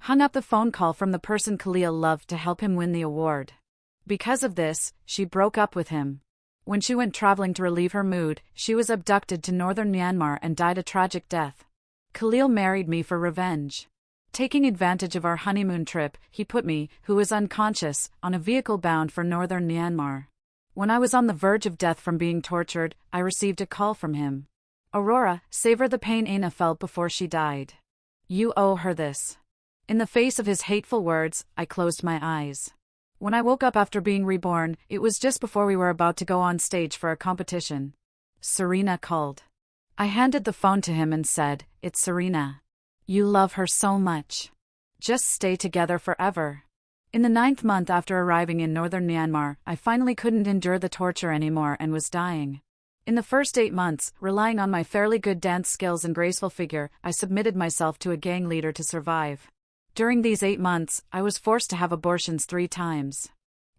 hung up the phone call from the person Khalil loved to help him win the award. Because of this, she broke up with him. When she went traveling to relieve her mood, she was abducted to northern Myanmar and died a tragic death. Khalil married me for revenge. Taking advantage of our honeymoon trip, he put me, who was unconscious, on a vehicle bound for northern Myanmar. When I was on the verge of death from being tortured, I received a call from him. Aurora, savor the pain Aina felt before she died. You owe her this. In the face of his hateful words, I closed my eyes. When I woke up after being reborn, it was just before we were about to go on stage for a competition. Serena called. I handed the phone to him and said, "It's Serena. You love her so much. Just stay together forever." In the 9th month after arriving in northern Myanmar, I finally couldn't endure the torture anymore and was dying. In the first 8 months, relying on my fairly good dance skills and graceful figure, I submitted myself to a gang leader to survive. During these 8 months, I was forced to have abortions 3 times.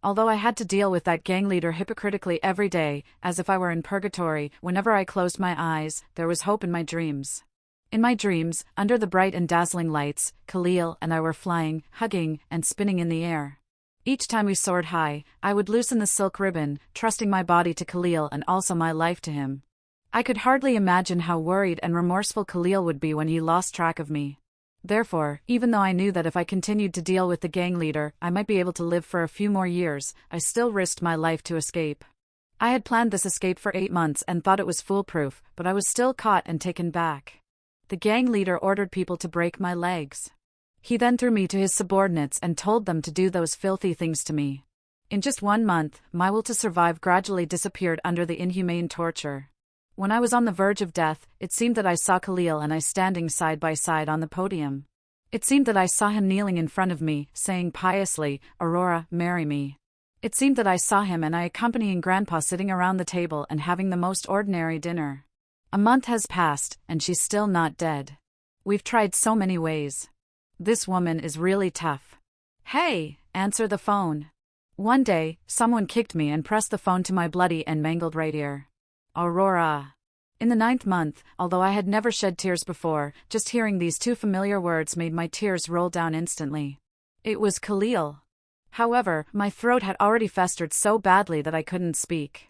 Although I had to deal with that gang leader hypocritically every day, as if I were in purgatory, whenever I closed my eyes, there was hope in my dreams. In my dreams, under the bright and dazzling lights, Khalil and I were flying, hugging, and spinning in the air. Each time we soared high, I would loosen the silk ribbon, trusting my body to Khalil and also my life to him. I could hardly imagine how worried and remorseful Khalil would be when he lost track of me. Therefore, even though I knew that if I continued to deal with the gang leader, I might be able to live for a few more years, I still risked my life to escape. I had planned this escape for 8 months and thought it was foolproof, but I was still caught and taken back. The gang leader ordered people to break my legs. He then threw me to his subordinates and told them to do those filthy things to me. In just 1 month, my will to survive gradually disappeared under the inhumane torture. When I was on the verge of death, it seemed that I saw Khalil and I standing side by side on the podium. It seemed that I saw him kneeling in front of me, saying piously, "Aurora, marry me." It seemed that I saw him and I accompanying Grandpa sitting around the table and having the most ordinary dinner. A month has passed, and she's still not dead. We've tried so many ways. This woman is really tough. Hey, answer the phone. One day, someone kicked me and pressed the phone to my bloody and mangled right ear. Aurora. In the 9th month, although I had never shed tears before, just hearing these 2 familiar words made my tears roll down instantly. It was Khalil. However, my throat had already festered so badly that I couldn't speak.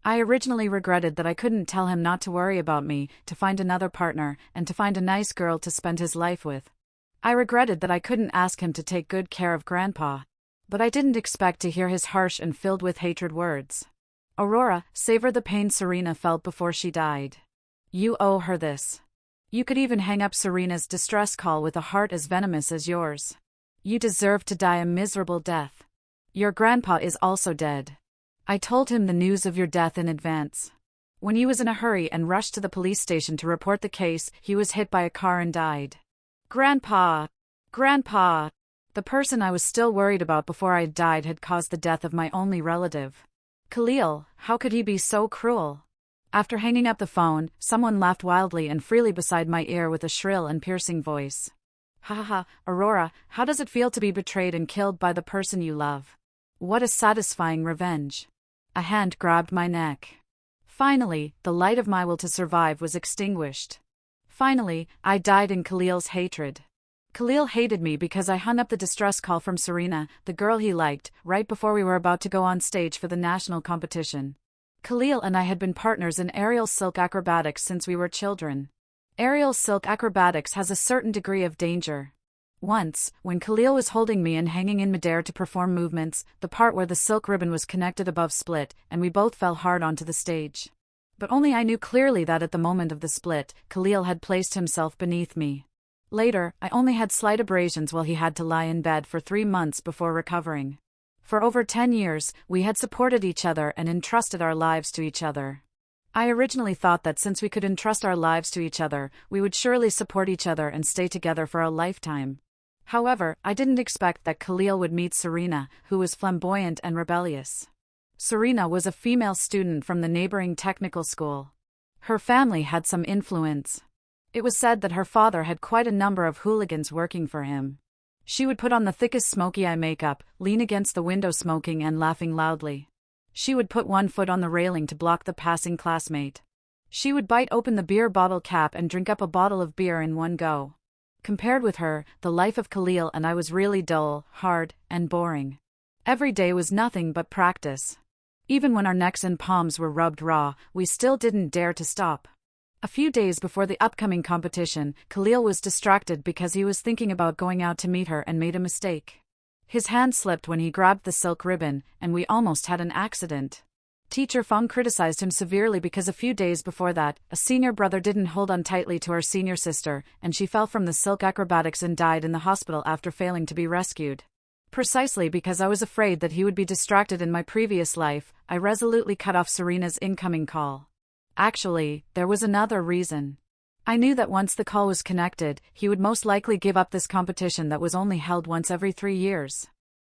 I originally regretted that I couldn't tell him not to worry about me, to find another partner, and to find a nice girl to spend his life with. I regretted that I couldn't ask him to take good care of Grandpa. But I didn't expect to hear his harsh and filled with hatred words. Aurora, savor the pain Serena felt before she died. You owe her this. You could even hang up Serena's distress call with a heart as venomous as yours. You deserve to die a miserable death. Your grandpa is also dead. I told him the news of your death in advance. When he was in a hurry and rushed to the police station to report the case, he was hit by a car and died. Grandpa! Grandpa! The person I was still worried about before I died had caused the death of my only relative. Khalil, how could he be so cruel? After hanging up the phone, someone laughed wildly and freely beside my ear with a shrill and piercing voice. Ha ha ha, Aurora, how does it feel to be betrayed and killed by the person you love? What a satisfying revenge. A hand grabbed my neck. Finally, the light of my will to survive was extinguished. Finally, I died in Khalil's hatred. Khalil hated me because I hung up the distress call from Serena, the girl he liked, right before we were about to go on stage for the national competition. Khalil and I had been partners in aerial silk acrobatics since we were children. Aerial silk acrobatics has a certain degree of danger. Once, when Khalil was holding me and hanging in midair to perform movements, the part where the silk ribbon was connected above split, and we both fell hard onto the stage. But only I knew clearly that at the moment of the split, Khalil had placed himself beneath me. Later, I only had slight abrasions while he had to lie in bed for 3 months before recovering. For over 10 years, we had supported each other and entrusted our lives to each other. I originally thought that since we could entrust our lives to each other, we would surely support each other and stay together for a lifetime. However, I didn't expect that Khalil would meet Serena, who was flamboyant and rebellious. Serena was a female student from the neighboring technical school. Her family had some influence. It was said that her father had quite a number of hooligans working for him. She would put on the thickest smoky eye makeup, lean against the window smoking and laughing loudly. She would put one foot on the railing to block the passing classmate. She would bite open the beer bottle cap and drink up a bottle of beer in one go. Compared with her, the life of Khalil and I was really dull, hard, and boring. Every day was nothing but practice. Even when our necks and palms were rubbed raw, we still didn't dare to stop. A few days before the upcoming competition, Khalil was distracted because he was thinking about going out to meet her and made a mistake. His hand slipped when he grabbed the silk ribbon, and we almost had an accident. Teacher Fong criticized him severely because a few days before that, a senior brother didn't hold on tightly to our senior sister, and she fell from the silk acrobatics and died in the hospital after failing to be rescued. Precisely because I was afraid that he would be distracted in my previous life, I resolutely cut off Serena's incoming call. Actually, there was another reason. I knew that once the call was connected, he would most likely give up this competition that was only held once every 3 years.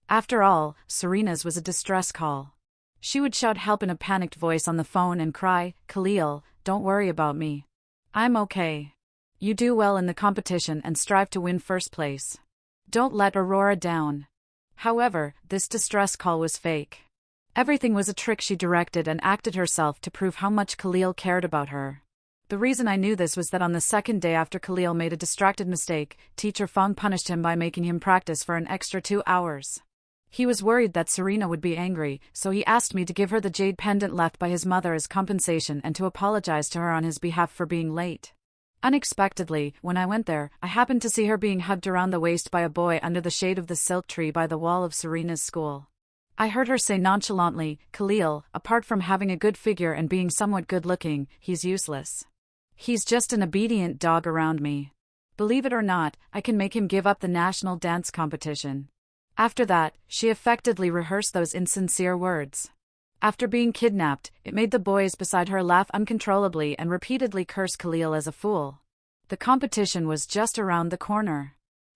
After all, Serena's was a distress call. She would shout help in a panicked voice on the phone and cry, "Khalil, don't worry about me. I'm okay. You do well in the competition and strive to win first place. Don't let Aurora down." However, this distress call was fake. Everything was a trick she directed and acted herself to prove how much Khalil cared about her. The reason I knew this was that on the second day after Khalil made a distracted mistake, Teacher Fong punished him by making him practice for an extra 2 hours. He was worried that Serena would be angry, so he asked me to give her the jade pendant left by his mother as compensation and to apologize to her on his behalf for being late. Unexpectedly, when I went there, I happened to see her being hugged around the waist by a boy under the shade of the silk tree by the wall of Serena's school. I heard her say nonchalantly, "Khalil, apart from having a good figure and being somewhat good-looking, he's useless. He's just an obedient dog around me. Believe it or not, I can make him give up the national dance competition." After that, she affectedly rehearsed those insincere words. After being kidnapped, it made the boys beside her laugh uncontrollably and repeatedly curse Khalil as a fool. The competition was just around the corner.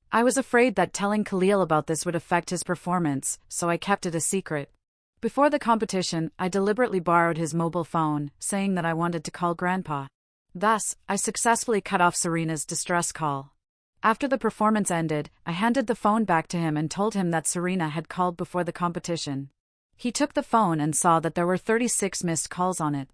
I was afraid that telling Khalil about this would affect his performance, so I kept it a secret. Before the competition, I deliberately borrowed his mobile phone, saying that I wanted to call Grandpa. Thus, I successfully cut off Serena's distress call. After the performance ended, I handed the phone back to him and told him that Serena had called before the competition. He took the phone and saw that there were 36 missed calls on it.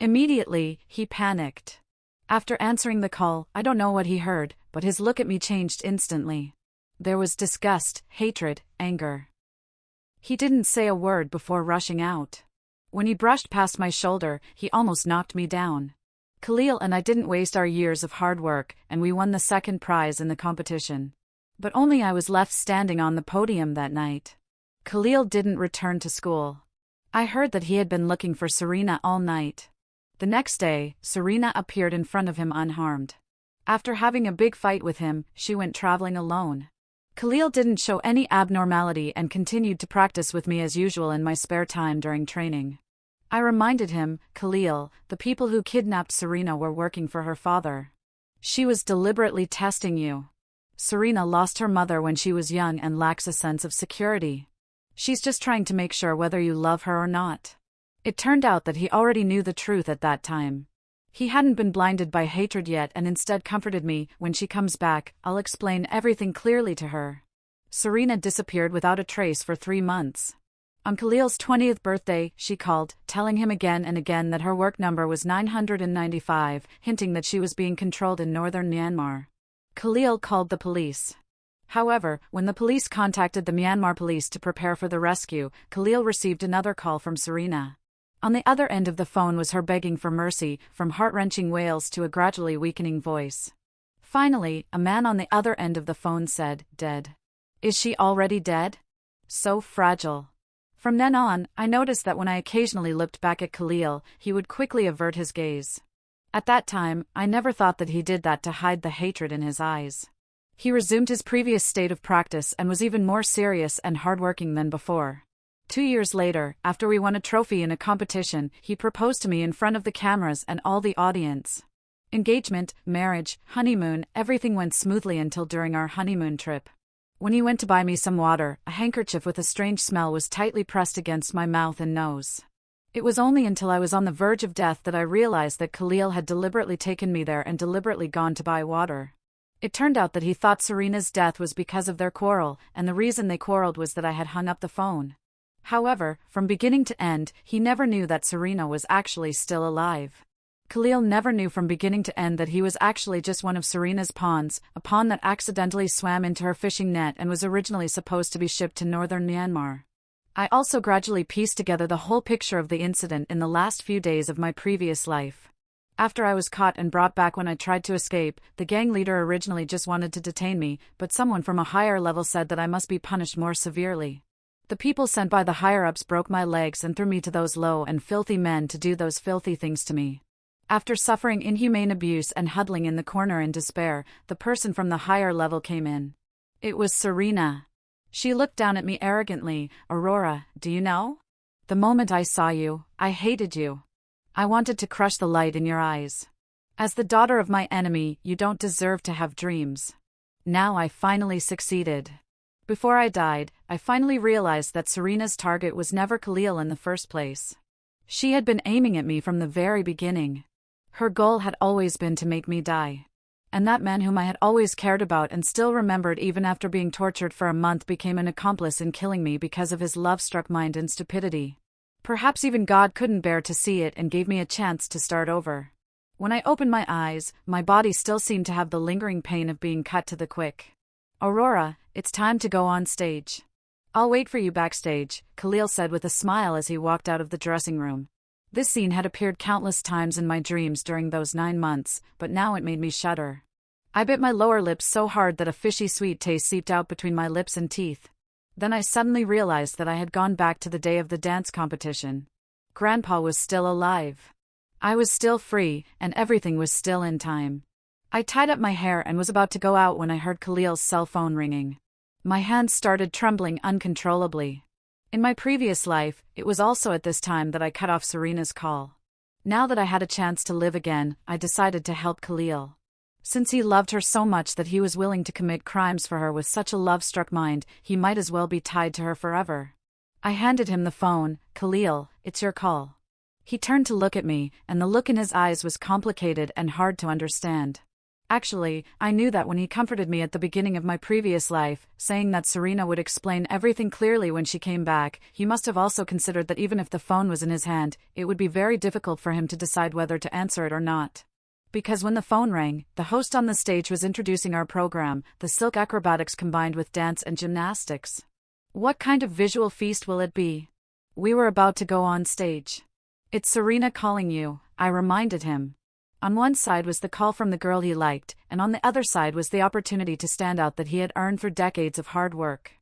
Immediately, he panicked. After answering the call, I don't know what he heard, but his look at me changed instantly. There was disgust, hatred, anger. He didn't say a word before rushing out. When he brushed past my shoulder, he almost knocked me down. Khalil and I didn't waste our years of hard work, and we won the second prize in the competition. But only I was left standing on the podium that night. Khalil didn't return to school. I heard that he had been looking for Serena all night. The next day, Serena appeared in front of him unharmed. After having a big fight with him, she went traveling alone. Khalil didn't show any abnormality and continued to practice with me as usual in my spare time during training. I reminded him, "Khalil, the people who kidnapped Serena were working for her father. She was deliberately testing you. Serena lost her mother when she was young and lacks a sense of security. She's just trying to make sure whether you love her or not." It turned out that he already knew the truth at that time. He hadn't been blinded by hatred yet and instead comforted me, "When she comes back, I'll explain everything clearly to her." Serena disappeared without a trace for 3 months. On Khalil's 20th birthday, she called, telling him again and again that her work number was 995, hinting that she was being controlled in northern Myanmar. Khalil called the police. However, when the police contacted the Myanmar police to prepare for the rescue, Khalil received another call from Serena. On the other end of the phone was her begging for mercy, from heart-wrenching wails to a gradually weakening voice. Finally, a man on the other end of the phone said, "Dead. Is she already dead? So fragile." From then on, I noticed that when I occasionally looked back at Khalil, he would quickly avert his gaze. At that time, I never thought that he did that to hide the hatred in his eyes. He resumed his previous state of practice and was even more serious and hardworking than before. 2 years later, after we won a trophy in a competition, he proposed to me in front of the cameras and all the audience. Engagement, marriage, honeymoon, everything went smoothly until during our honeymoon trip. When he went to buy me some water, a handkerchief with a strange smell was tightly pressed against my mouth and nose. It was only until I was on the verge of death that I realized that Khalil had deliberately taken me there and deliberately gone to buy water. It turned out that he thought Serena's death was because of their quarrel, and the reason they quarreled was that I had hung up the phone. However, from beginning to end, he never knew that Serena was actually still alive. Khalil never knew from beginning to end that he was actually just one of Serena's pawns, a pawn that accidentally swam into her fishing net and was originally supposed to be shipped to northern Myanmar. I also gradually pieced together the whole picture of the incident in the last few days of my previous life. After I was caught and brought back when I tried to escape, the gang leader originally just wanted to detain me, but someone from a higher level said that I must be punished more severely. The people sent by the higher-ups broke my legs and threw me to those low and filthy men to do those filthy things to me. After suffering inhumane abuse and huddling in the corner in despair, the person from the higher level came in. It was Serena. She looked down at me arrogantly. "Aurora, do you know? The moment I saw you, I hated you. I wanted to crush the light in your eyes. As the daughter of my enemy, you don't deserve to have dreams. Now I finally succeeded." Before I died, I finally realized that Serena's target was never Khalil in the first place. She had been aiming at me from the very beginning. Her goal had always been to make me die. And that man whom I had always cared about and still remembered even after being tortured for a month became an accomplice in killing me because of his love-struck mind and stupidity. Perhaps even God couldn't bear to see it and gave me a chance to start over. When I opened my eyes, my body still seemed to have the lingering pain of being cut to the quick. "Aurora, it's time to go on stage. I'll wait for you backstage," Khalil said with a smile as he walked out of the dressing room. This scene had appeared countless times in my dreams during those 9 months, but now it made me shudder. I bit my lower lip so hard that a fishy sweet taste seeped out between my lips and teeth. Then I suddenly realized that I had gone back to the day of the dance competition. Grandpa was still alive. I was still free, and everything was still in time. I tied up my hair and was about to go out when I heard Khalil's cell phone ringing. My hands started trembling uncontrollably. In my previous life, it was also at this time that I cut off Serena's call. Now that I had a chance to live again, I decided to help Khalil. Since he loved her so much that he was willing to commit crimes for her with such a love-struck mind, he might as well be tied to her forever. I handed him the phone. "Khalil, it's your call." He turned to look at me, and the look in his eyes was complicated and hard to understand. Actually, I knew that when he comforted me at the beginning of my previous life, saying that Serena would explain everything clearly when she came back, he must have also considered that even if the phone was in his hand, it would be very difficult for him to decide whether to answer it or not. Because when the phone rang, the host on the stage was introducing our program, the silk acrobatics combined with dance and gymnastics. What kind of visual feast will it be? We were about to go on stage. "It's Serena calling you," I reminded him. On one side was the call from the girl he liked, and on the other side was the opportunity to stand out that he had earned through decades of hard work.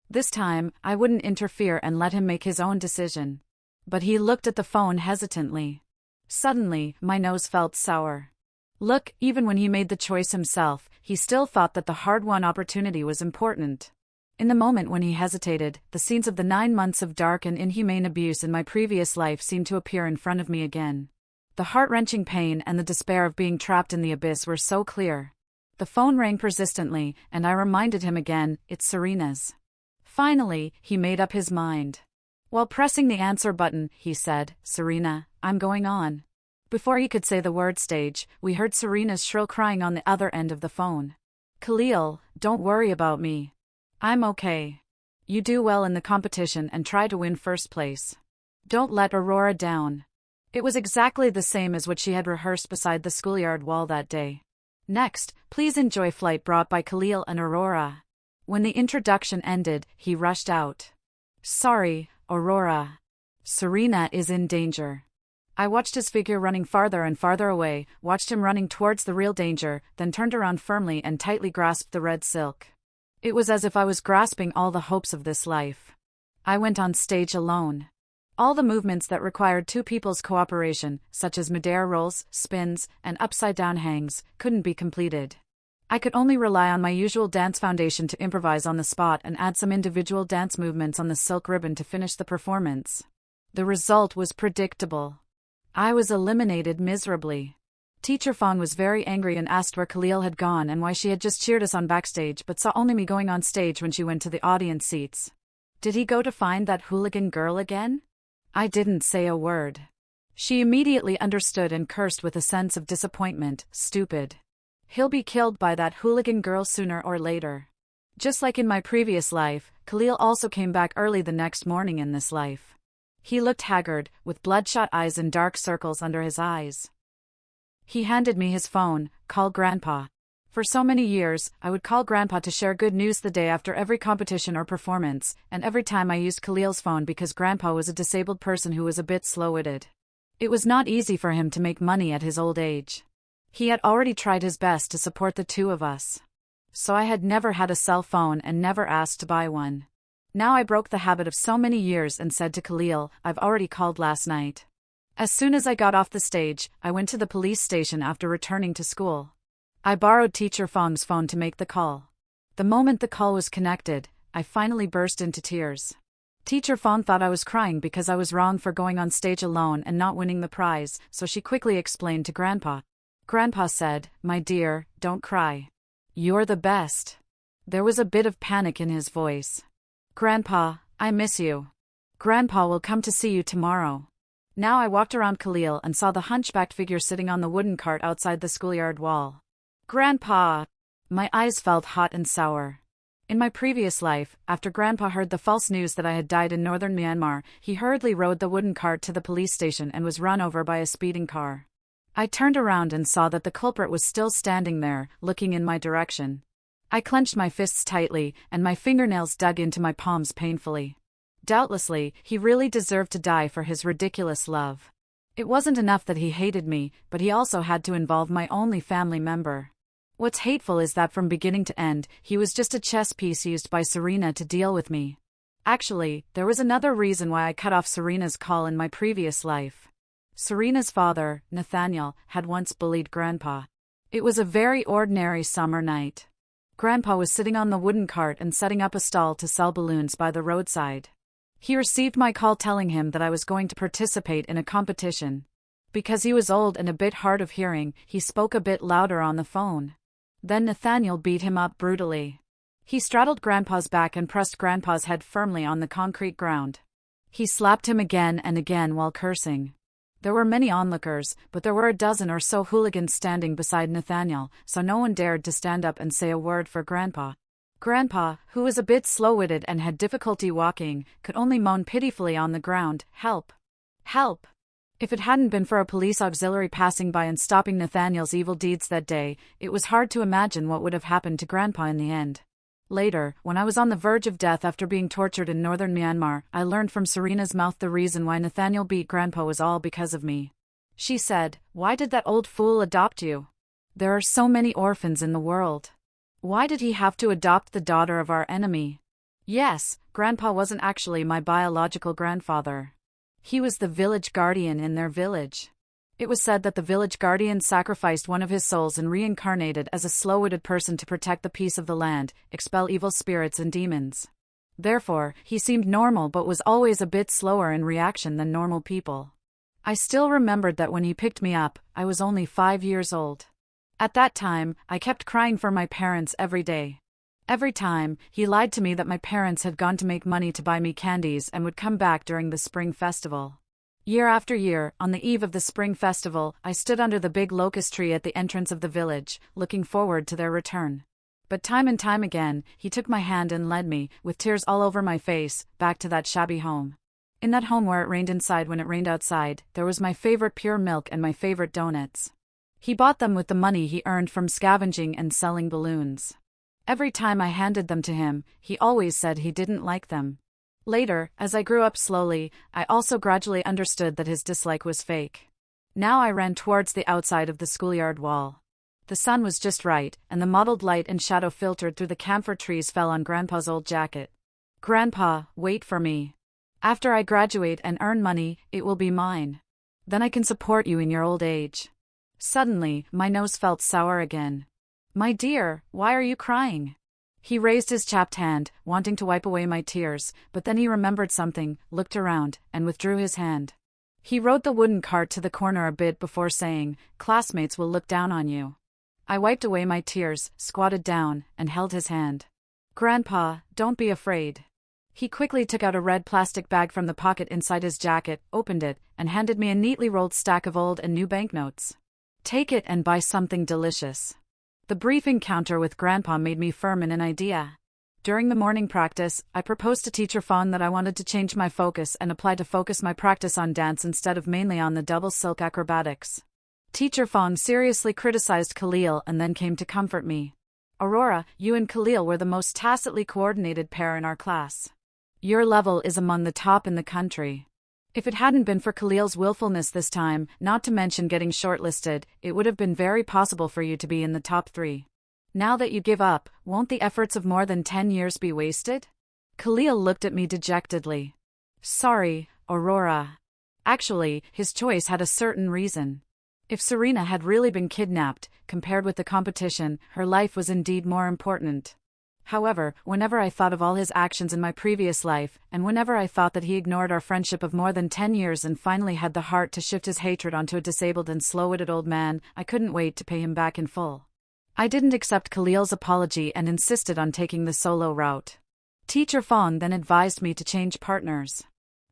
This time, I wouldn't interfere and let him make his own decision. But he looked at the phone hesitantly. Suddenly, my nose felt sour. Look, even when he made the choice himself, he still thought that the hard-won opportunity was important. In the moment when he hesitated, the scenes of the 9 months of dark and inhumane abuse in my previous life seemed to appear in front of me again. The heart-wrenching pain and the despair of being trapped in the abyss were so clear. The phone rang persistently, and I reminded him again, "It's Serena's." Finally, he made up his mind. While pressing the answer button, he said, "Serena, I'm going on." Before he could say the word stage, we heard Serena's shrill crying on the other end of the phone. "Khalil, don't worry about me. I'm okay. You do well in the competition and try to win first place. Don't let Aurora down." It was exactly the same as what she had rehearsed beside the schoolyard wall that day. Next, please enjoy Flight brought by Khalil and Aurora. When the introduction ended, he rushed out. "Sorry, Aurora. Serena is in danger." I watched his figure running farther and farther away, watched him running towards the real danger, then turned around firmly and tightly grasped the red silk. It was as if I was grasping all the hopes of this life. I went on stage alone. All the movements that required two people's cooperation, such as midair rolls, spins, and upside-down hangs, couldn't be completed. I could only rely on my usual dance foundation to improvise on the spot and add some individual dance movements on the silk ribbon to finish the performance. The result was predictable. I was eliminated miserably. Teacher Fong was very angry and asked where Khalil had gone and why she had just cheered us on backstage but saw only me going on stage when she went to the audience seats. Did he go to find that hooligan girl again? I didn't say a word. She immediately understood and cursed with a sense of disappointment. "Stupid. He'll be killed by that hooligan girl sooner or later." Just like in my previous life, Khalil also came back early the next morning in this life. He looked haggard, with bloodshot eyes and dark circles under his eyes. He handed me his phone. Call Grandpa. For so many years, I would call Grandpa to share good news the day after every competition or performance, and every time I used Khalil's phone because Grandpa was a disabled person who was a bit slow-witted. It was not easy for him to make money at his old age. He had already tried his best to support the two of us. So I had never had a cell phone and never asked to buy one. Now I broke the habit of so many years and said to Khalil, "I've already called last night." As soon as I got off the stage, I went to the police station after returning to school. I borrowed Teacher Fong's phone to make the call. The moment the call was connected, I finally burst into tears. Teacher Fong thought I was crying because I was wrong for going on stage alone and not winning the prize, so she quickly explained to Grandpa. Grandpa said, "My dear, don't cry. You're the best." There was a bit of panic in his voice. "Grandpa, I miss you. Grandpa will come to see you tomorrow." Now I walked around Khalil and saw the hunchbacked figure sitting on the wooden cart outside the schoolyard wall. "Grandpa!" My eyes felt hot and sour. In my previous life, after Grandpa heard the false news that I had died in northern Myanmar, he hurriedly rode the wooden cart to the police station and was run over by a speeding car. I turned around and saw that the culprit was still standing there, looking in my direction. I clenched my fists tightly, and my fingernails dug into my palms painfully. Doubtlessly, he really deserved to die for his ridiculous love. It wasn't enough that he hated me, but he also had to involve my only family member. What's hateful is that from beginning to end, he was just a chess piece used by Serena to deal with me. Actually, there was another reason why I cut off Serena's call in my previous life. Serena's father, Nathaniel, had once bullied Grandpa. It was a very ordinary summer night. Grandpa was sitting on the wooden cart and setting up a stall to sell balloons by the roadside. He received my call telling him that I was going to participate in a competition. Because he was old and a bit hard of hearing, he spoke a bit louder on the phone. Then Nathaniel beat him up brutally. He straddled Grandpa's back and pressed Grandpa's head firmly on the concrete ground. He slapped him again and again while cursing. There were many onlookers, but there were a dozen or so hooligans standing beside Nathaniel, so no one dared to stand up and say a word for Grandpa. Grandpa, who was a bit slow-witted and had difficulty walking, could only moan pitifully on the ground, "Help! Help!" If it hadn't been for a police auxiliary passing by and stopping Nathaniel's evil deeds that day, it was hard to imagine what would have happened to Grandpa in the end. Later, when I was on the verge of death after being tortured in northern Myanmar, I learned from Serena's mouth the reason why Nathaniel beat Grandpa was all because of me. She said, "Why did that old fool adopt you? There are so many orphans in the world. Why did he have to adopt the daughter of our enemy?" Yes, Grandpa wasn't actually my biological grandfather. He was the village guardian in their village. It was said that the village guardian sacrificed one of his souls and reincarnated as a slow-witted person to protect the peace of the land, expel evil spirits and demons. Therefore, he seemed normal but was always a bit slower in reaction than normal people. I still remembered that when he picked me up, I was only 5 years old. At that time, I kept crying for my parents every day. Every time, he lied to me that my parents had gone to make money to buy me candies and would come back during the spring festival. Year after year, on the eve of the spring festival, I stood under the big locust tree at the entrance of the village, looking forward to their return. But time and time again, he took my hand and led me, with tears all over my face, back to that shabby home. In that home where it rained inside when it rained outside, there was my favorite pure milk and my favorite donuts. He bought them with the money he earned from scavenging and selling balloons. Every time I handed them to him, he always said he didn't like them. Later, as I grew up slowly, I also gradually understood that his dislike was fake. Now I ran towards the outside of the schoolyard wall. The sun was just right, and the mottled light and shadow filtered through the camphor trees fell on Grandpa's old jacket. "Grandpa, wait for me. After I graduate and earn money, it will be mine. Then I can support you in your old age." Suddenly, my nose felt sour again. "My dear, why are you crying?" He raised his chapped hand, wanting to wipe away my tears, but then he remembered something, looked around, and withdrew his hand. He rode the wooden cart to the corner a bit before saying, "Classmates will look down on you." I wiped away my tears, squatted down, and held his hand. "Grandpa, don't be afraid." He quickly took out a red plastic bag from the pocket inside his jacket, opened it, and handed me a neatly rolled stack of old and new banknotes. "Take it and buy something delicious." The brief encounter with Grandpa made me firm in an idea. During the morning practice, I proposed to Teacher Fawn that I wanted to change my focus and apply to focus my practice on dance instead of mainly on the double silk acrobatics. Teacher Fong seriously criticized Khalil and then came to comfort me. Aurora, you and Khalil were the most tacitly coordinated pair in our class. Your level is among the top in the country. If it hadn't been for Khalil's willfulness this time, not to mention getting shortlisted, it would have been very possible for you to be in the top 3. Now that you give up, won't the efforts of more than 10 years be wasted? Khalil looked at me dejectedly. Sorry, Aurora. Actually, his choice had a certain reason. If Serena had really been kidnapped, compared with the competition, her life was indeed more important. However, whenever I thought of all his actions in my previous life, and whenever I thought that he ignored our friendship of more than 10 years and finally had the heart to shift his hatred onto a disabled and slow-witted old man, I couldn't wait to pay him back in full. I didn't accept Khalil's apology and insisted on taking the solo route. Teacher Fong then advised me to change partners.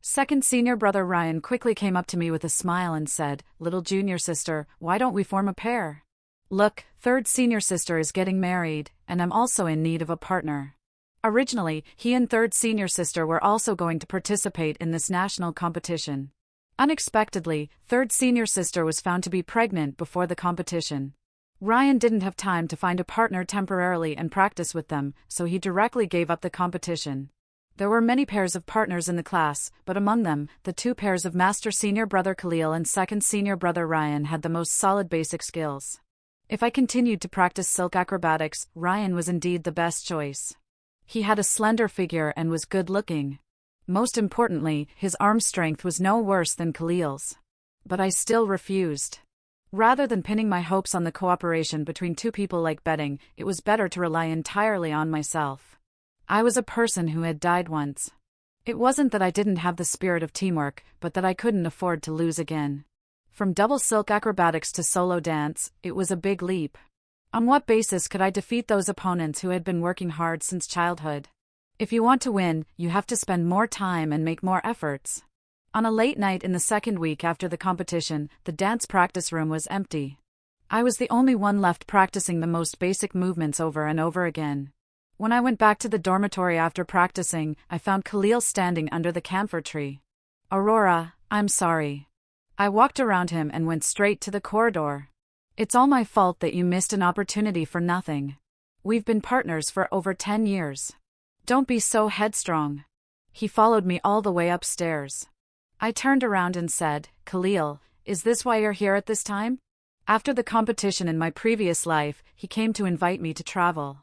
Second senior brother Ryan quickly came up to me with a smile and said, "Little junior sister, why don't we form a pair? Look, third senior sister is getting married, and I'm also in need of a partner." Originally, he and third senior sister were also going to participate in this national competition. Unexpectedly, third senior sister was found to be pregnant before the competition. Ryan didn't have time to find a partner temporarily and practice with them, so he directly gave up the competition. There were many pairs of partners in the class, but among them, the 2 pairs of master senior brother Khalil and second senior brother Ryan had the most solid basic skills. If I continued to practice silk acrobatics, Ryan was indeed the best choice. He had a slender figure and was good-looking. Most importantly, his arm strength was no worse than Khalil's. But I still refused. Rather than pinning my hopes on the cooperation between 2 people like betting, it was better to rely entirely on myself. I was a person who had died once. It wasn't that I didn't have the spirit of teamwork, but that I couldn't afford to lose again. From double silk acrobatics to solo dance, it was a big leap. On what basis could I defeat those opponents who had been working hard since childhood? If you want to win, you have to spend more time and make more efforts. On a late night in the second week after the competition, the dance practice room was empty. I was the only one left practicing the most basic movements over and over again. When I went back to the dormitory after practicing, I found Khalil standing under the camphor tree. "Aurora, I'm sorry." I walked around him and went straight to the corridor. "It's all my fault that you missed an opportunity for nothing. We've been partners for over 10 years. Don't be so headstrong." He followed me all the way upstairs. I turned around and said, "Khalil, is this why you're here at this time?" After the competition in my previous life, he came to invite me to travel.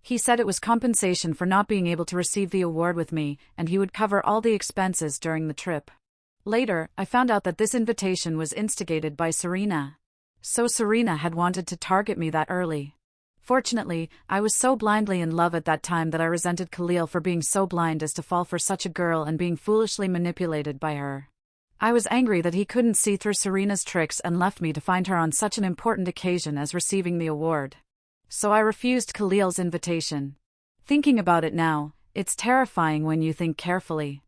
He said it was compensation for not being able to receive the award with me, and he would cover all the expenses during the trip. Later, I found out that this invitation was instigated by Serena. So Serena had wanted to target me that early. Fortunately, I was so blindly in love at that time that I resented Khalil for being so blind as to fall for such a girl and being foolishly manipulated by her. I was angry that he couldn't see through Serena's tricks and left me to find her on such an important occasion as receiving the award. So I refused Khalil's invitation. Thinking about it now, it's terrifying when you think carefully.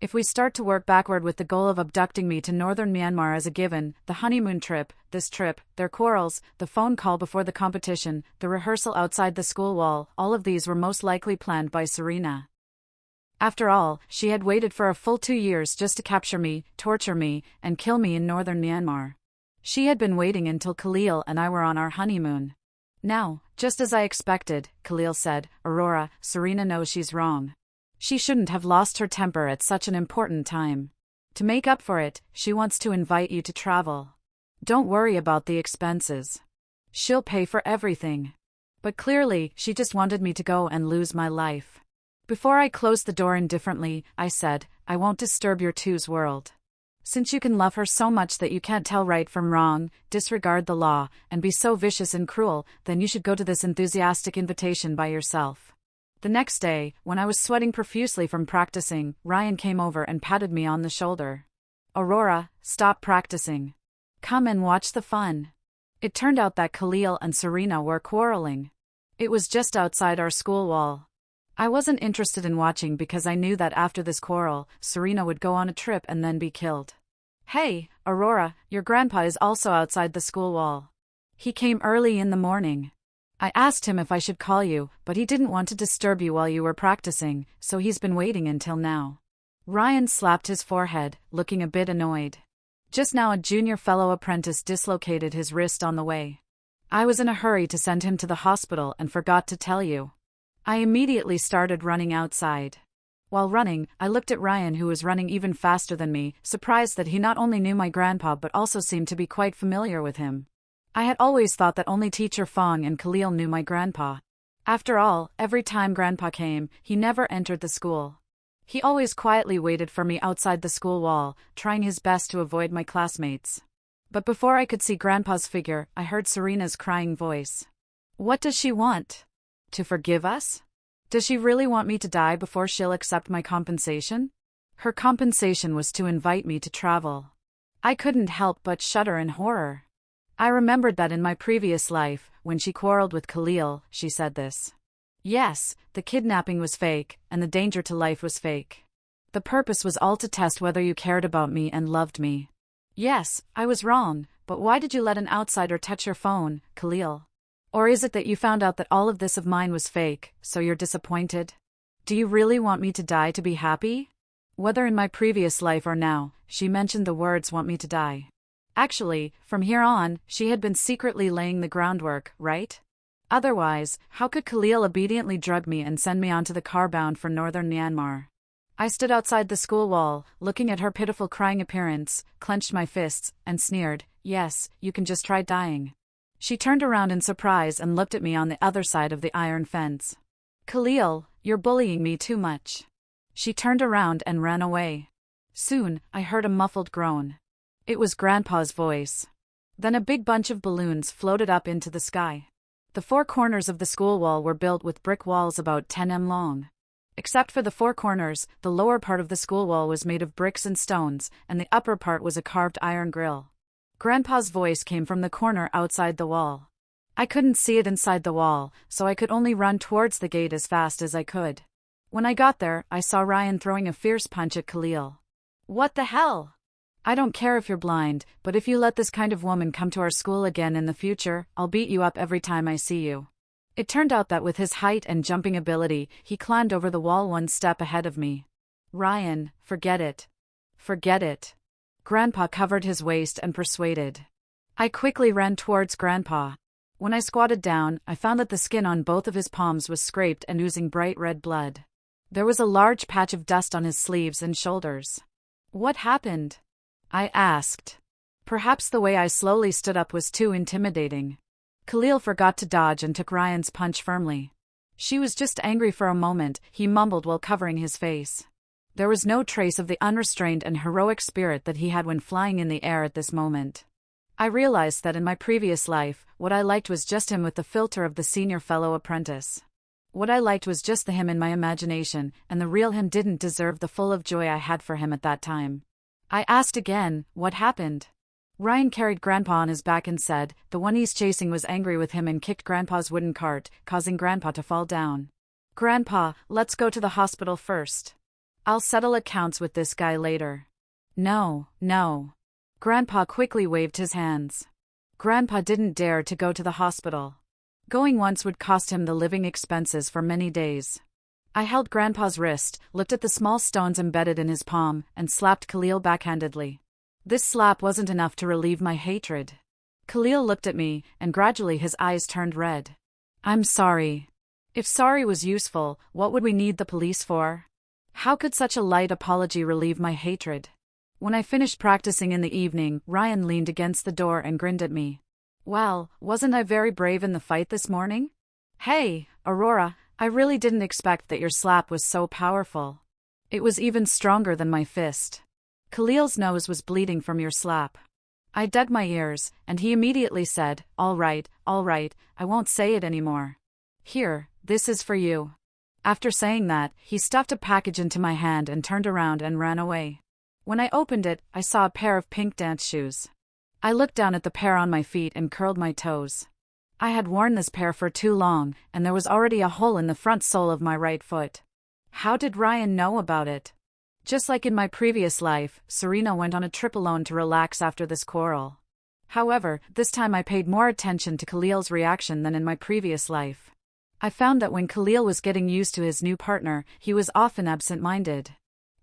If we start to work backward with the goal of abducting me to northern Myanmar as a given, the honeymoon trip, this trip, their quarrels, the phone call before the competition, the rehearsal outside the school wall, all of these were most likely planned by Serena. After all, she had waited for a full 2 years just to capture me, torture me, and kill me in northern Myanmar. She had been waiting until Khalil and I were on our honeymoon. Now, just as I expected, Khalil said, "Aurora, Serena knows she's wrong. She shouldn't have lost her temper at such an important time. To make up for it, she wants to invite you to travel. Don't worry about the expenses. She'll pay for everything." But clearly, she just wanted me to go and lose my life. Before I closed the door indifferently, I said, "I won't disturb your two's world. Since you can love her so much that you can't tell right from wrong, disregard the law, and be so vicious and cruel, then you should go to this enthusiastic invitation by yourself." The next day, when I was sweating profusely from practicing, Ryan came over and patted me on the shoulder. "Aurora, stop practicing. Come and watch the fun." It turned out that Khalil and Serena were quarreling. It was just outside our school wall. I wasn't interested in watching because I knew that after this quarrel, Serena would go on a trip and then be killed. "Hey, Aurora, your grandpa is also outside the school wall. He came early in the morning. I asked him if I should call you, but he didn't want to disturb you while you were practicing, so he's been waiting until now." Ryan slapped his forehead, looking a bit annoyed. Just now a junior fellow apprentice dislocated his wrist on the way. I was in a hurry to send him to the hospital and forgot to tell you. I immediately started running outside. While running, I looked at Ryan, who was running even faster than me, surprised that he not only knew my grandpa but also seemed to be quite familiar with him. I had always thought that only teacher Fong and Khalil knew my grandpa. After all, every time grandpa came, he never entered the school. He always quietly waited for me outside the school wall, trying his best to avoid my classmates. But before I could see grandpa's figure, I heard Serena's crying voice. What does she want? To forgive us? Does she really want me to die before she'll accept my compensation? Her compensation was to invite me to travel. I couldn't help but shudder in horror. I remembered that in my previous life, when she quarreled with Khalil, she said this. Yes, the kidnapping was fake, and the danger to life was fake. The purpose was all to test whether you cared about me and loved me. Yes, I was wrong, but why did you let an outsider touch your phone, Khalil? Or is it that you found out that all of this of mine was fake, so you're disappointed? Do you really want me to die to be happy? Whether in my previous life or now, she mentioned the words "want me to die." Actually, from here on, she had been secretly laying the groundwork, right? Otherwise, how could Khalil obediently drug me and send me onto the car bound for northern Myanmar? I stood outside the school wall, looking at her pitiful crying appearance, clenched my fists, and sneered, "Yes, you can just try dying." She turned around in surprise and looked at me on the other side of the iron fence. "Khalil, you're bullying me too much." She turned around and ran away. Soon, I heard a muffled groan. It was Grandpa's voice. Then a big bunch of balloons floated up into the sky. The four corners of the school wall were built with brick walls about 10 m long. Except for the four corners, the lower part of the school wall was made of bricks and stones, and the upper part was a carved iron grill. Grandpa's voice came from the corner outside the wall. I couldn't see it inside the wall, so I could only run towards the gate as fast as I could. When I got there, I saw Ryan throwing a fierce punch at Khalil. "What the hell? I don't care if you're blind, but if you let this kind of woman come to our school again in the future, I'll beat you up every time I see you." It turned out that with his height and jumping ability, he climbed over the wall one step ahead of me. "Ryan, forget it. Forget it." Grandpa covered his waist and persuaded. I quickly ran towards Grandpa. When I squatted down, I found that the skin on both of his palms was scraped and oozing bright red blood. There was a large patch of dust on his sleeves and shoulders. "What happened?" I asked. Perhaps the way I slowly stood up was too intimidating. Khalil forgot to dodge and took Ryan's punch firmly. "She was just angry for a moment," he mumbled while covering his face. There was no trace of the unrestrained and heroic spirit that he had when flying in the air at this moment. I realized that in my previous life, what I liked was just him with the filter of the senior fellow apprentice. What I liked was just the him in my imagination, and the real him didn't deserve the full of joy I had for him at that time. I asked again, "What happened?" Ryan carried Grandpa on his back and said, "The one he's chasing was angry with him and kicked Grandpa's wooden cart, causing Grandpa to fall down." "Grandpa, let's go to the hospital first. I'll settle accounts with this guy later." "No, no." Grandpa quickly waved his hands. Grandpa didn't dare to go to the hospital. Going once would cost him the living expenses for many days. I held Grandpa's wrist, looked at the small stones embedded in his palm, and slapped Khalil backhandedly. This slap wasn't enough to relieve my hatred. Khalil looked at me, and gradually his eyes turned red. "I'm sorry." If sorry was useful, what would we need the police for? How could such a light apology relieve my hatred? When I finished practicing in the evening, Ryan leaned against the door and grinned at me. "Well, wasn't I very brave in the fight this morning?" "Hey, Aurora, I really didn't expect that your slap was so powerful. It was even stronger than my fist. Khalil's nose was bleeding from your slap." I dug my ears, and he immediately said, all right, I won't say it anymore. "Here, this is for you." After saying that, he stuffed a package into my hand and turned around and ran away. When I opened it, I saw a pair of pink dance shoes. I looked down at the pair on my feet and curled my toes. I had worn this pair for too long, and there was already a hole in the front sole of my right foot. How did Ryan know about it? Just like in my previous life, Serena went on a trip alone to relax after this quarrel. However, this time I paid more attention to Khalil's reaction than in my previous life. I found that when Khalil was getting used to his new partner, he was often absent-minded.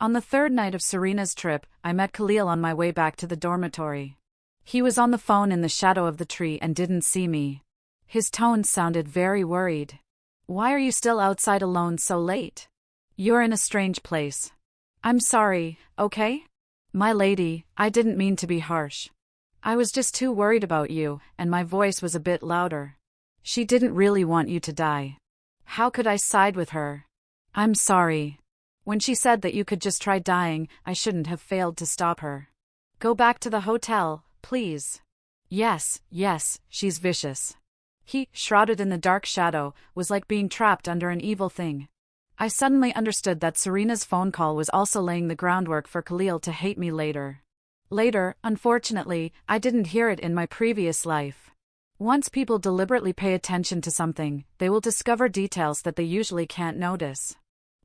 On the third night of Serena's trip, I met Khalil on my way back to the dormitory. He was on the phone in the shadow of the tree and didn't see me. His tone sounded very worried. "Why are you still outside alone so late? You're in a strange place." "I'm sorry, okay? My lady, I didn't mean to be harsh. I was just too worried about you," and my voice was a bit louder. "She didn't really want you to die. How could I side with her? I'm sorry. When she said that you could just try dying, I shouldn't have failed to stop her. Go back to the hotel, please." Yes, she's vicious." He, shrouded in the dark shadow, was like being trapped under an evil thing. I suddenly understood that Serena's phone call was also laying the groundwork for Khalil to hate me later. Later, unfortunately, I didn't hear it in my previous life. Once people deliberately pay attention to something, they will discover details that they usually can't notice.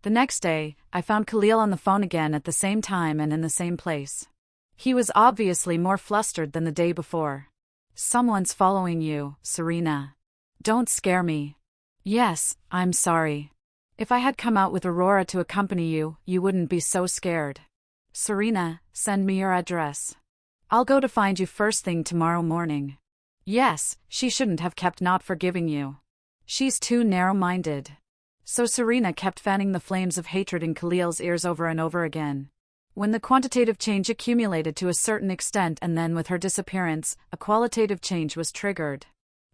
The next day, I found Khalil on the phone again at the same time and in the same place. He was obviously more flustered than the day before. "Someone's following you, Serena. Don't scare me." "Yes, I'm sorry. If I had come out with Aurora to accompany you, you wouldn't be so scared." "Serena, send me your address. I'll go to find you first thing tomorrow morning." Yes, she shouldn't have kept not forgiving you. She's too narrow-minded. So Serena kept fanning the flames of hatred in Khalil's ears over and over again. When the quantitative change accumulated to a certain extent and then with her disappearance, a qualitative change was triggered.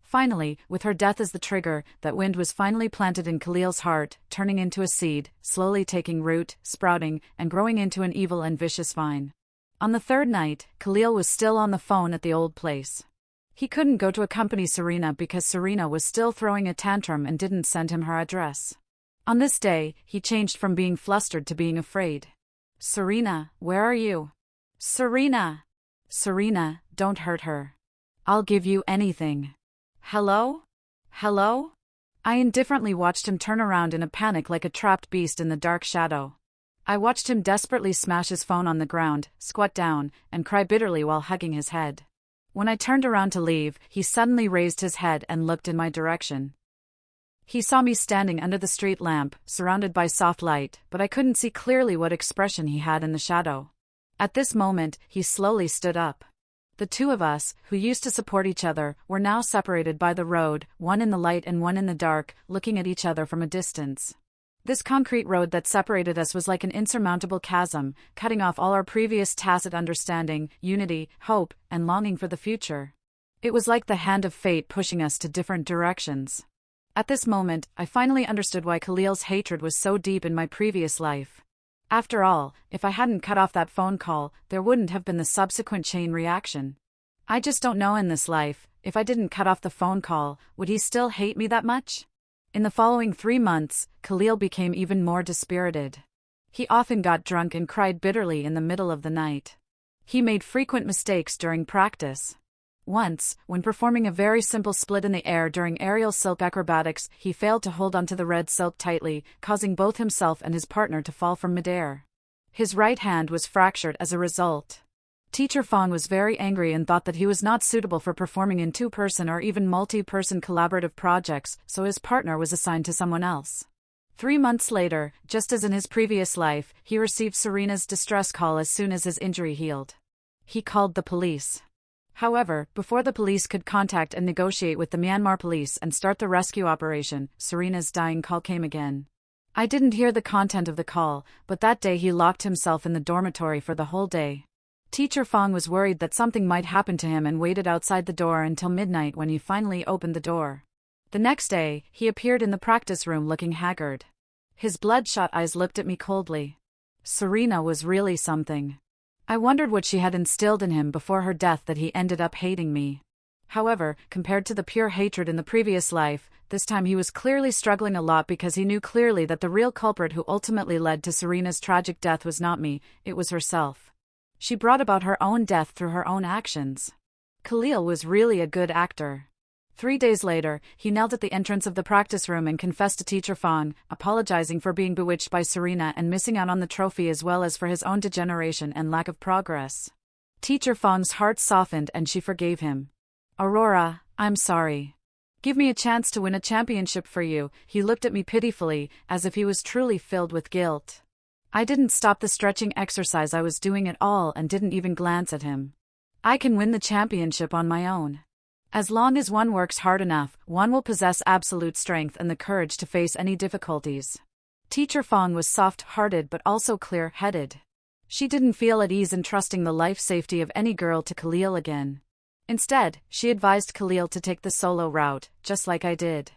Finally, with her death as the trigger, that wind was finally planted in Khalil's heart, turning into a seed, slowly taking root, sprouting, and growing into an evil and vicious vine. On the third night, Khalil was still on the phone at the old place. He couldn't go to accompany Serena because Serena was still throwing a tantrum and didn't send him her address. On this day, he changed from being flustered to being afraid. "Serena, where are you? Serena! Serena, don't hurt her. I'll give you anything. Hello? Hello?" I indifferently watched him turn around in a panic like a trapped beast in the dark shadow. I watched him desperately smash his phone on the ground, squat down, and cry bitterly while hugging his head. When I turned around to leave, he suddenly raised his head and looked in my direction. He saw me standing under the street lamp, surrounded by soft light, but I couldn't see clearly what expression he had in the shadow. At this moment, he slowly stood up. The two of us, who used to support each other, were now separated by the road, one in the light and one in the dark, looking at each other from a distance. This concrete road that separated us was like an insurmountable chasm, cutting off all our previous tacit understanding, unity, hope, and longing for the future. It was like the hand of fate pushing us to different directions. At this moment, I finally understood why Khalil's hatred was so deep in my previous life. After all, if I hadn't cut off that phone call, there wouldn't have been the subsequent chain reaction. I just don't know in this life, if I didn't cut off the phone call, would he still hate me that much? In the following 3 months, Khalil became even more dispirited. He often got drunk and cried bitterly in the middle of the night. He made frequent mistakes during practice. Once, when performing a very simple split in the air during aerial silk acrobatics, he failed to hold onto the red silk tightly, causing both himself and his partner to fall from midair. His right hand was fractured as a result. Teacher Fong was very angry and thought that he was not suitable for performing in two-person or even multi-person collaborative projects, so his partner was assigned to someone else. 3 months later, just as in his previous life, he received Serena's distress call as soon as his injury healed. He called the police. However, before the police could contact and negotiate with the Myanmar police and start the rescue operation, Serena's dying call came again. I didn't hear the content of the call, but that day he locked himself in the dormitory for the whole day. Teacher Fong was worried that something might happen to him and waited outside the door until midnight when he finally opened the door. The next day, he appeared in the practice room looking haggard. His bloodshot eyes looked at me coldly. Serena was really something. I wondered what she had instilled in him before her death that he ended up hating me. However, compared to the pure hatred in the previous life, this time he was clearly struggling a lot because he knew clearly that the real culprit who ultimately led to Serena's tragic death was not me, it was herself. She brought about her own death through her own actions. Khalil was really a good actor. 3 days later, he knelt at the entrance of the practice room and confessed to Teacher Fong, apologizing for being bewitched by Serena and missing out on the trophy as well as for his own degeneration and lack of progress. Teacher Fong's heart softened and she forgave him. "Aurora, I'm sorry. Give me a chance to win a championship for you." He looked at me pitifully, as if he was truly filled with guilt. I didn't stop the stretching exercise I was doing at all and didn't even glance at him. I can win the championship on my own. As long as one works hard enough, one will possess absolute strength and the courage to face any difficulties. Teacher Fong was soft-hearted but also clear-headed. She didn't feel at ease in trusting the life safety of any girl to Khalil again. Instead, she advised Khalil to take the solo route, just like I did.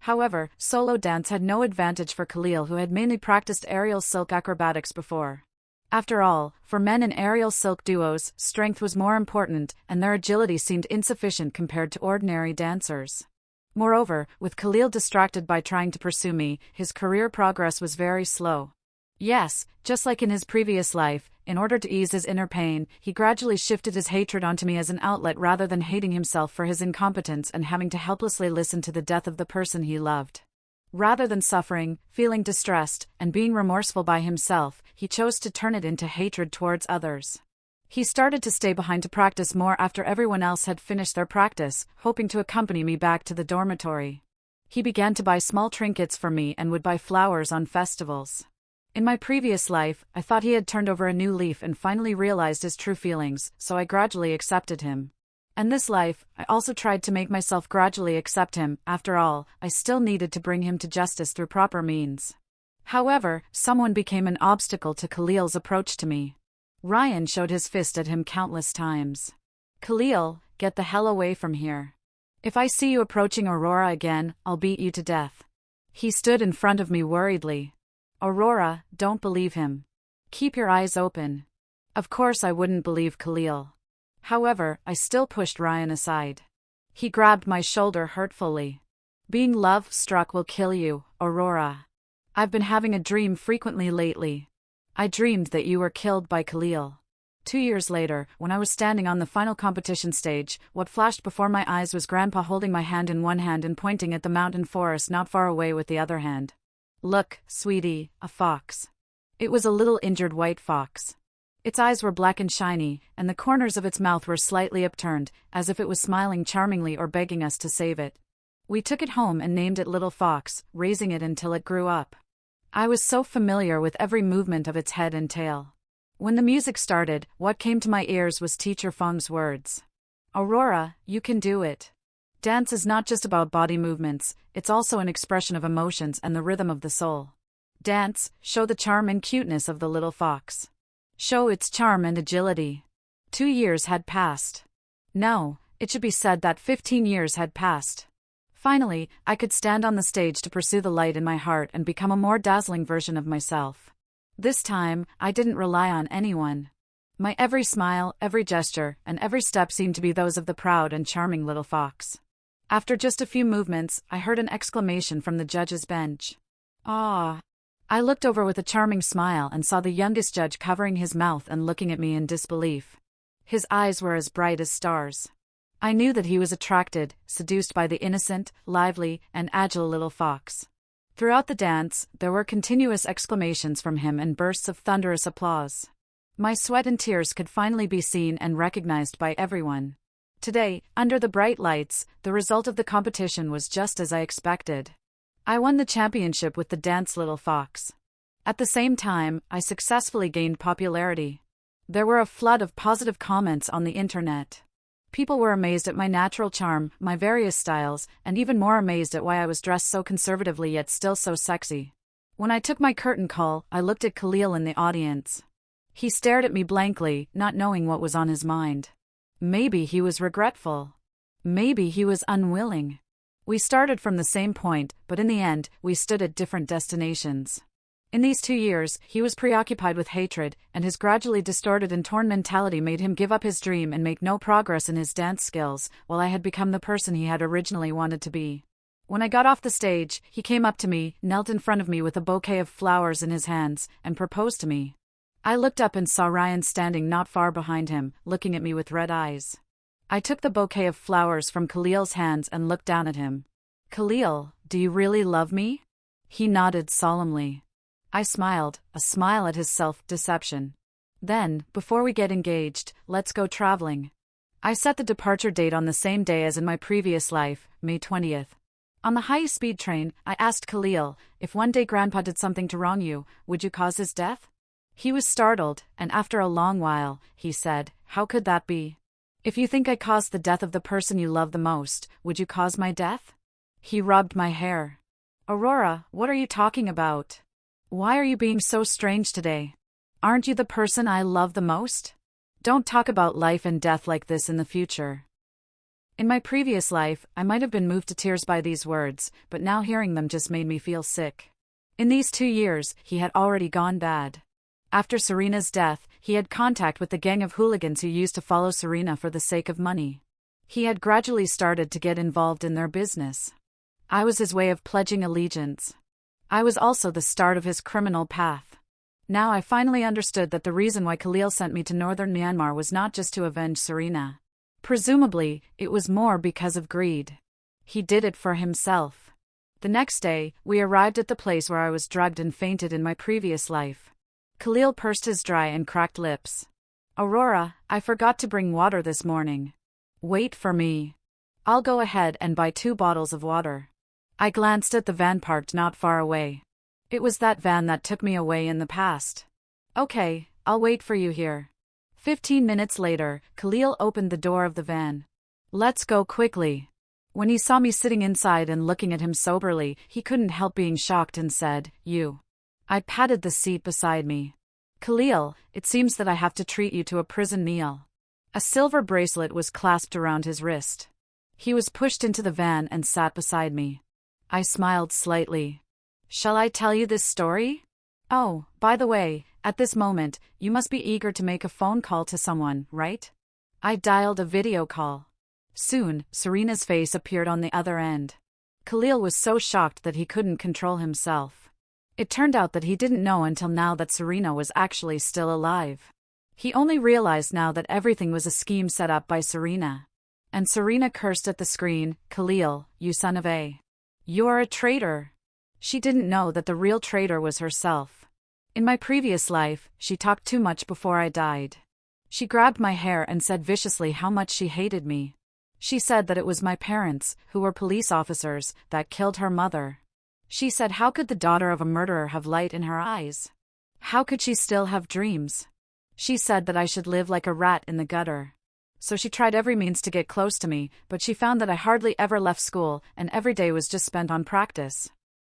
However, solo dance had no advantage for Khalil, who had mainly practiced aerial silk acrobatics before. After all, for men in aerial silk duos, strength was more important, and their agility seemed insufficient compared to ordinary dancers. Moreover, with Khalil distracted by trying to pursue me, his career progress was very slow. Yes, just like in his previous life, in order to ease his inner pain, he gradually shifted his hatred onto me as an outlet rather than hating himself for his incompetence and having to helplessly listen to the death of the person he loved. Rather than suffering, feeling distressed, and being remorseful by himself, he chose to turn it into hatred towards others. He started to stay behind to practice more after everyone else had finished their practice, hoping to accompany me back to the dormitory. He began to buy small trinkets for me and would buy flowers on festivals. In my previous life, I thought he had turned over a new leaf and finally realized his true feelings, so I gradually accepted him. And this life, I also tried to make myself gradually accept him. After all, I still needed to bring him to justice through proper means. However, someone became an obstacle to Khalil's approach to me. Ryan showed his fist at him countless times. "Khalil, get the hell away from here. If I see you approaching Aurora again, I'll beat you to death." He stood in front of me worriedly. "Aurora, don't believe him. Keep your eyes open." Of course I wouldn't believe Khalil. However, I still pushed Ryan aside. He grabbed my shoulder hurtfully. "Being love-struck will kill you, Aurora. I've been having a dream frequently lately. I dreamed that you were killed by Khalil." 2 years later, when I was standing on the final competition stage, what flashed before my eyes was Grandpa holding my hand in one hand and pointing at the mountain forest not far away with the other hand. "Look, sweetie, a fox." It was a little injured white fox. Its eyes were black and shiny, and the corners of its mouth were slightly upturned, as if it was smiling charmingly or begging us to save it. We took it home and named it Little Fox, raising it until it grew up. I was so familiar with every movement of its head and tail. When the music started, what came to my ears was Teacher Feng's words. "Aurora, you can do it. Dance is not just about body movements, it's also an expression of emotions and the rhythm of the soul. Dance, show the charm and cuteness of the little fox. Show its charm and agility." 2 years had passed. No, it should be said that 15 years had passed. Finally, I could stand on the stage to pursue the light in my heart and become a more dazzling version of myself. This time, I didn't rely on anyone. My every smile, every gesture, and every step seemed to be those of the proud and charming little fox. After just a few movements, I heard an exclamation from the judge's bench. "Ah!" I looked over with a charming smile and saw the youngest judge covering his mouth and looking at me in disbelief. His eyes were as bright as stars. I knew that he was attracted, seduced by the innocent, lively, and agile little fox. Throughout the dance, there were continuous exclamations from him and bursts of thunderous applause. My sweat and tears could finally be seen and recognized by everyone. Today, under the bright lights, the result of the competition was just as I expected. I won the championship with the dance Little Fox. At the same time, I successfully gained popularity. There were a flood of positive comments on the internet. People were amazed at my natural charm, my various styles, and even more amazed at why I was dressed so conservatively yet still so sexy. When I took my curtain call, I looked at Khalil in the audience. He stared at me blankly, not knowing what was on his mind. Maybe he was regretful. Maybe he was unwilling. We started from the same point, but in the end, we stood at different destinations. In these 2 years, he was preoccupied with hatred, and his gradually distorted and torn mentality made him give up his dream and make no progress in his dance skills, while I had become the person he had originally wanted to be. When I got off the stage, he came up to me, knelt in front of me with a bouquet of flowers in his hands, and proposed to me. I looked up and saw Ryan standing not far behind him, looking at me with red eyes. I took the bouquet of flowers from Khalil's hands and looked down at him. "Khalil, do you really love me?" He nodded solemnly. I smiled, a smile at his self-deception. "Then, before we get engaged, let's go traveling." I set the departure date on the same day as in my previous life, May 20th. On the high-speed train, I asked Khalil, "If one day Grandpa did something to wrong you, would you cause his death?" He was startled, and after a long while, he said, "How could that be? If you think I caused the death of the person you love the most, would you cause my death?" He rubbed my hair. "Aurora, what are you talking about? Why are you being so strange today? Aren't you the person I love the most? Don't talk about life and death like this in the future." In my previous life, I might have been moved to tears by these words, but now hearing them just made me feel sick. In these 2 years, he had already gone bad. After Serena's death, he had contact with the gang of hooligans who used to follow Serena for the sake of money. He had gradually started to get involved in their business. I was his way of pledging allegiance. I was also the start of his criminal path. Now I finally understood that the reason why Khalil sent me to northern Myanmar was not just to avenge Serena. Presumably, it was more because of greed. He did it for himself. The next day, we arrived at the place where I was drugged and fainted in my previous life. Khalil pursed his dry and cracked lips. "Aurora, I forgot to bring water this morning. Wait for me. I'll go ahead and buy 2 bottles of water." I glanced at the van parked not far away. It was that van that took me away in the past. "Okay, I'll wait for you here." 15 minutes later, Khalil opened the door of the van. "Let's go quickly." When he saw me sitting inside and looking at him soberly, he couldn't help being shocked and said, "You." I patted the seat beside me. "Khalil, it seems that I have to treat you to a prison meal." A silver bracelet was clasped around his wrist. He was pushed into the van and sat beside me. I smiled slightly. "Shall I tell you this story? Oh, by the way, at this moment, you must be eager to make a phone call to someone, right?" I dialed a video call. Soon, Serena's face appeared on the other end. Khalil was so shocked that he couldn't control himself. It turned out that he didn't know until now that Serena was actually still alive. He only realized now that everything was a scheme set up by Serena. And Serena cursed at the screen, "Khalil, you son of a... You're a traitor." She didn't know that the real traitor was herself. In my previous life, she talked too much before I died. She grabbed my hair and said viciously how much she hated me. She said that it was my parents, who were police officers, that killed her mother. She said how could the daughter of a murderer have light in her eyes? How could she still have dreams? She said that I should live like a rat in the gutter. So she tried every means to get close to me, but she found that I hardly ever left school, and every day was just spent on practice.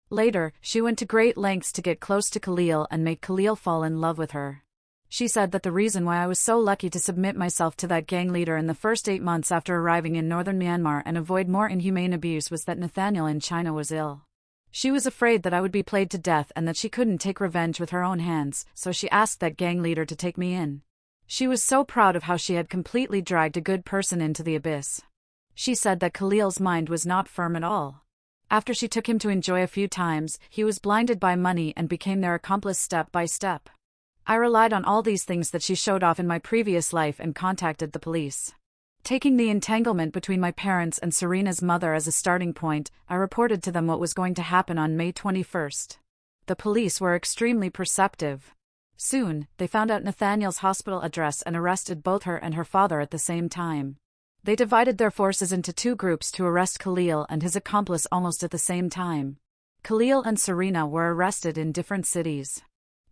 Later, she went to great lengths to get close to Khalil and make Khalil fall in love with her. She said that the reason why I was so lucky to submit myself to that gang leader in the first 8 months after arriving in northern Myanmar and avoid more inhumane abuse was that Nathaniel in China was ill. She was afraid that I would be played to death and that she couldn't take revenge with her own hands, so she asked that gang leader to take me in. She was so proud of how she had completely dragged a good person into the abyss. She said that Khalil's mind was not firm at all. After she took him to enjoy a few times, he was blinded by money and became their accomplice step by step. I relied on all these things that she showed off in my previous life and contacted the police. Taking the entanglement between my parents and Serena's mother as a starting point, I reported to them what was going to happen on May 21st. The police were extremely perceptive. Soon, they found out Nathaniel's hospital address and arrested both her and her father at the same time. They divided their forces into 2 groups to arrest Khalil and his accomplice almost at the same time. Khalil and Serena were arrested in different cities.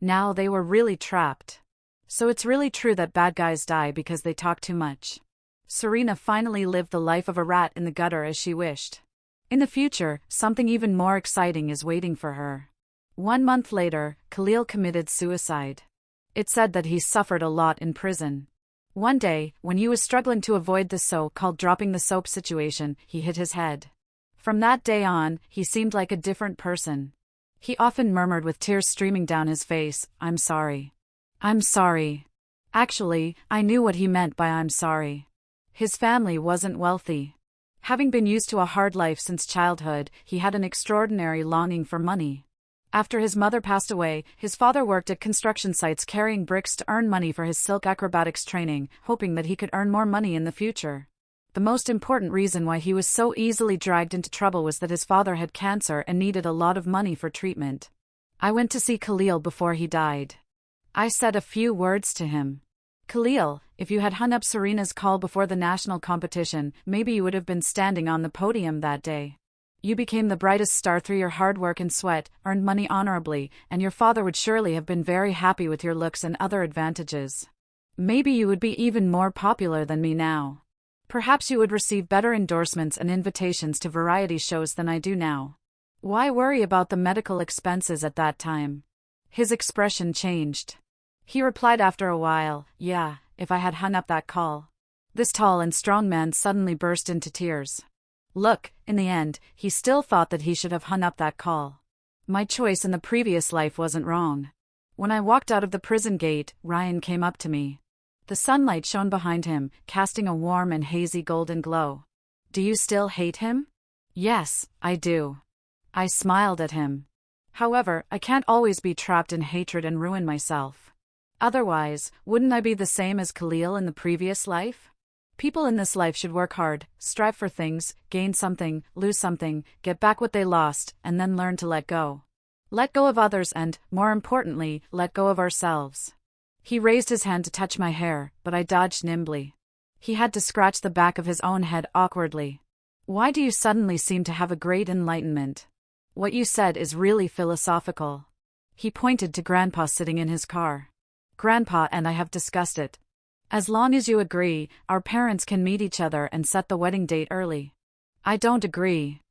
Now they were really trapped. So it's really true that bad guys die because they talk too much. Serena finally lived the life of a rat in the gutter as she wished. In the future, something even more exciting is waiting for her. 1 month later, Khalil committed suicide. It said that he suffered a lot in prison. One day, when he was struggling to avoid the so-called dropping the soap situation, he hit his head. From that day on, he seemed like a different person. He often murmured with tears streaming down his face, "I'm sorry. I'm sorry." Actually, I knew what he meant by "I'm sorry." His family wasn't wealthy. Having been used to a hard life since childhood, he had an extraordinary longing for money. After his mother passed away, his father worked at construction sites carrying bricks to earn money for his silk acrobatics training, hoping that he could earn more money in the future. The most important reason why he was so easily dragged into trouble was that his father had cancer and needed a lot of money for treatment. I went to see Khalil before he died. I said a few words to him. "Khalil, if you had hung up Serena's call before the national competition, maybe you would have been standing on the podium that day. You became the brightest star through your hard work and sweat, earned money honorably, and your father would surely have been very happy with your looks and other advantages. Maybe you would be even more popular than me now. Perhaps you would receive better endorsements and invitations to variety shows than I do now. Why worry about the medical expenses at that time? His expression changed. He replied after a while, yeah, if I had hung up that call. This tall and strong man suddenly burst into tears. Look, in the end, he still thought that he should have hung up that call. My choice in the previous life wasn't wrong. When I walked out of the prison gate, Ryan came up to me. The sunlight shone behind him, casting a warm and hazy golden glow. Do you still hate him? Yes, I do. I smiled at him. However, I can't always be trapped in hatred and ruin myself. Otherwise, wouldn't I be the same as Khalil in the previous life? People in this life should work hard, strive for things, gain something, lose something, get back what they lost, and then learn to let go. Let go of others and, more importantly, let go of ourselves. He raised his hand to touch my hair, but I dodged nimbly. He had to scratch the back of his own head awkwardly. Why do you suddenly seem to have a great enlightenment? What you said is really philosophical. He pointed to Grandpa sitting in his car. Grandpa and I have discussed it. As long as you agree, our parents can meet each other and set the wedding date early. I don't agree.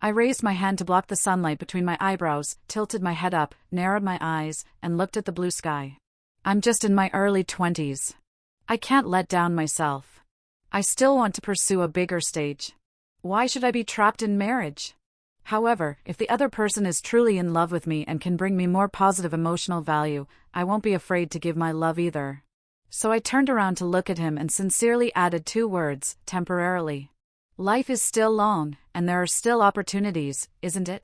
I raised my hand to block the sunlight between my eyebrows, tilted my head up, narrowed my eyes, and looked at the blue sky. I'm just in my early 20s. I can't let down myself. I still want to pursue a bigger stage. Why should I be trapped in marriage? However, if the other person is truly in love with me and can bring me more positive emotional value, I won't be afraid to give my love either. So I turned around to look at him and sincerely added 2 words, temporarily. Life is still long, and there are still opportunities, isn't it?